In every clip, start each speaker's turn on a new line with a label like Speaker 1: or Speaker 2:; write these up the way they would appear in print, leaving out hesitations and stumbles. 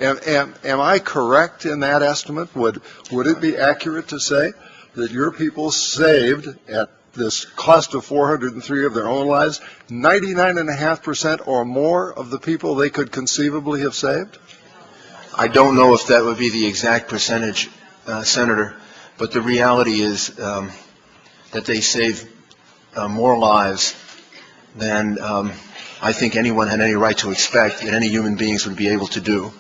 Speaker 1: Am I correct in that estimate? Would it be accurate to say that your people saved, at this cost of 403 of their own lives, 99.5% or more of the people they could conceivably have saved?
Speaker 2: I don't know if that would be the exact percentage, Senator, but the reality is that they saved more lives than I think anyone had any right to expect that any human beings would be able to do.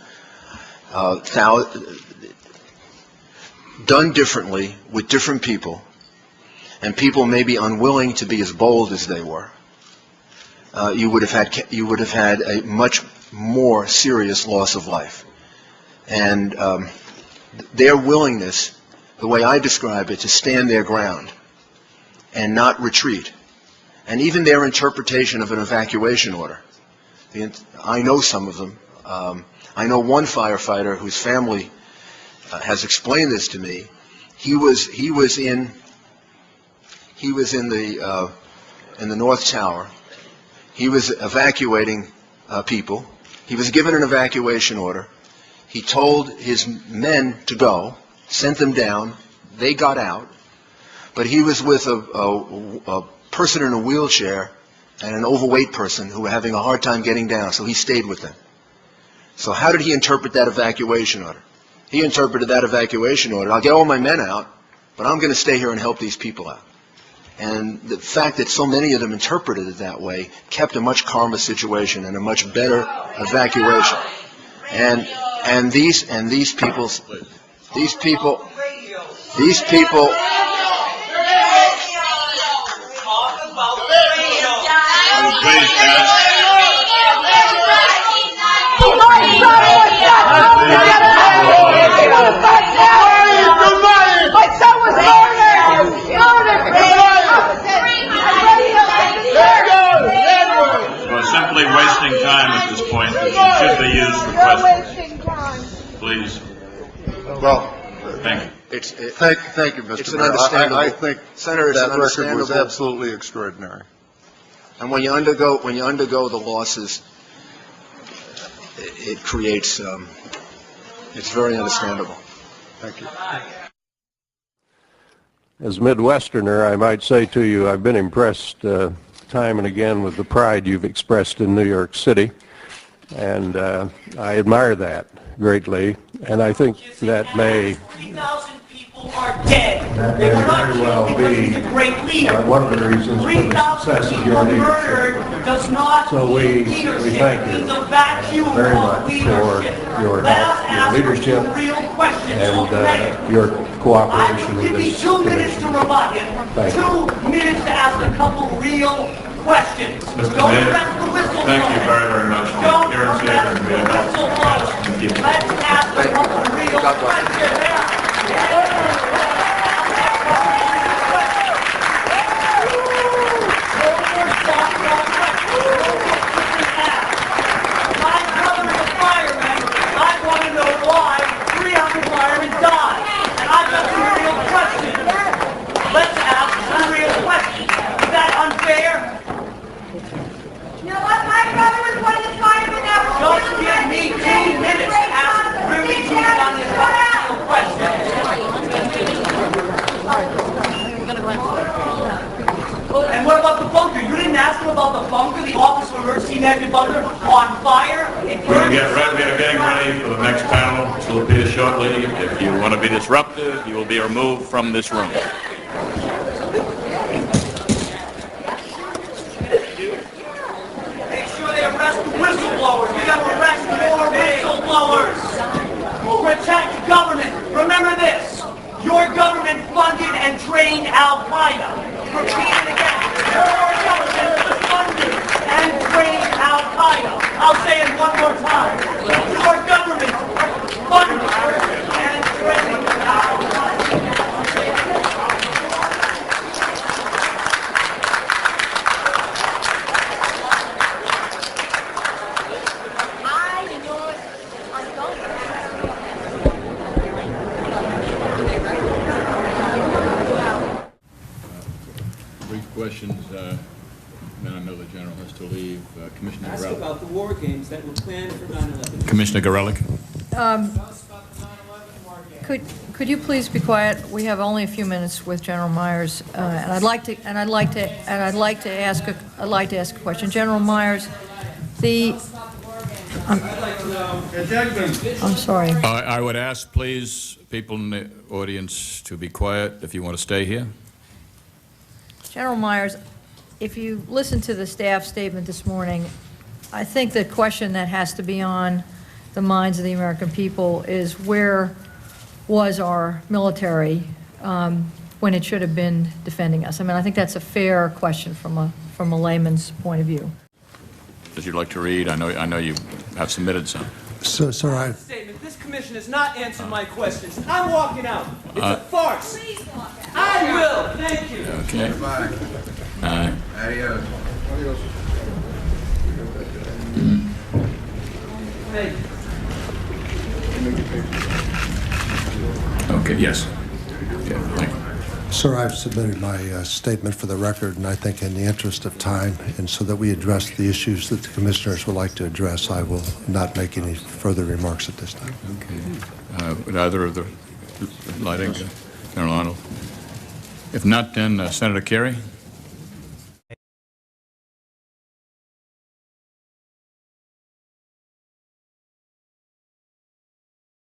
Speaker 2: Done differently with different people, and people may be unwilling to be as bold as they were, you would have had a much more serious loss of life. And their willingness, the way I describe it, to stand their ground and not retreat, and even their interpretation of an evacuation order. I know some of them. I know one firefighter whose family has explained this to me. He was in the North Tower. He was evacuating people. He was given an evacuation order. He told his men to go, sent them down. They got out, but he was with a person in a wheelchair and an overweight person who were having a hard time getting down, so he stayed with them. So how did he interpret that evacuation order? He interpreted that evacuation order: I'll get all my men out, but I'm going to stay here and help these people out. And the fact that so many of them interpreted it that way kept a much calmer situation and a much better evacuation. And these people.
Speaker 3: We're simply wasting time at this point. It should be used for questions. Please.
Speaker 1: Well,
Speaker 3: thank you.
Speaker 1: Thank you, Mr. Mayor. I think
Speaker 2: Senator,
Speaker 1: that record was absolutely extraordinary.
Speaker 2: And when you undergo the losses, it creates it's very understandable.
Speaker 1: Thank you.
Speaker 4: As a Midwesterner, I might say to you, I've been impressed time and again with the pride you've expressed in New York City, and I admire that greatly, and I think that may
Speaker 5: 3,000 people are dead.
Speaker 4: They were not very well be
Speaker 5: a great leader.
Speaker 4: One of the reasons for the success of your leadership.
Speaker 5: Does not
Speaker 4: So we thank you very much for your help, your leadership, and your cooperation with this
Speaker 5: Give me 2 minutes to
Speaker 4: commission.
Speaker 5: rebut him.
Speaker 4: Thank you.
Speaker 5: 2 minutes to ask a couple real questions.
Speaker 3: Mr.
Speaker 5: Don't
Speaker 3: Mayor,
Speaker 5: press the whistle.
Speaker 3: thank you very, very much for your
Speaker 5: Don't
Speaker 3: appearance here
Speaker 5: press
Speaker 3: and
Speaker 5: the
Speaker 3: being
Speaker 5: whistle.
Speaker 3: Thank you.
Speaker 5: Let's ask a couple real questions. And what about the bunker? You didn't ask him about the bunker, the Office of Emergency Management bunker on fire?
Speaker 3: We are getting ready for the next panel, which will appear shortly. If you want to be disruptive, you will be removed from this room.
Speaker 5: Make sure they arrest the whistleblowers. We got to arrest more whistleblowers. Protect government. Remember this. Your government funded and trained Al-Qaeda. Repeat it again. Your government funded and trained Al-Qaeda. I'll say it one more time. Your government funded and trained Al-Qaeda.
Speaker 3: Brief questions. Then I know the general has to leave. Commissioner
Speaker 6: Ask
Speaker 3: Gorelick.
Speaker 6: about the war games that were planned for 9/11.
Speaker 3: Commissioner Gorelick.
Speaker 6: Could you please be quiet? We have only a few minutes with General Myers, and I'd like to ask a question. General Myers, I'm sorry.
Speaker 3: I would ask, please, people in the audience to be quiet if you want to stay here.
Speaker 6: General Myers, if you listen to the staff statement this morning, I think the question that has to be on the minds of the American people is where was our military when it should have been defending us? I mean, I think that's a fair question from a layman's point of view.
Speaker 3: Would you like to read? I know you have submitted some.
Speaker 7: Sir,
Speaker 5: Statement. This commission has not answered my questions. I'm walking out. It's a farce. I will. Thank you.
Speaker 3: Okay.
Speaker 2: Adios.
Speaker 5: Hey.
Speaker 3: Okay, yes. Yeah, thank you.
Speaker 7: Sir, I've submitted my statement for the record, and I think in the interest of time, and so that we address the issues that the commissioners would like to address, I will not make any further remarks at this time.
Speaker 3: Okay. Would either of the lighting, General Arnold? If not, then Senator Kerry?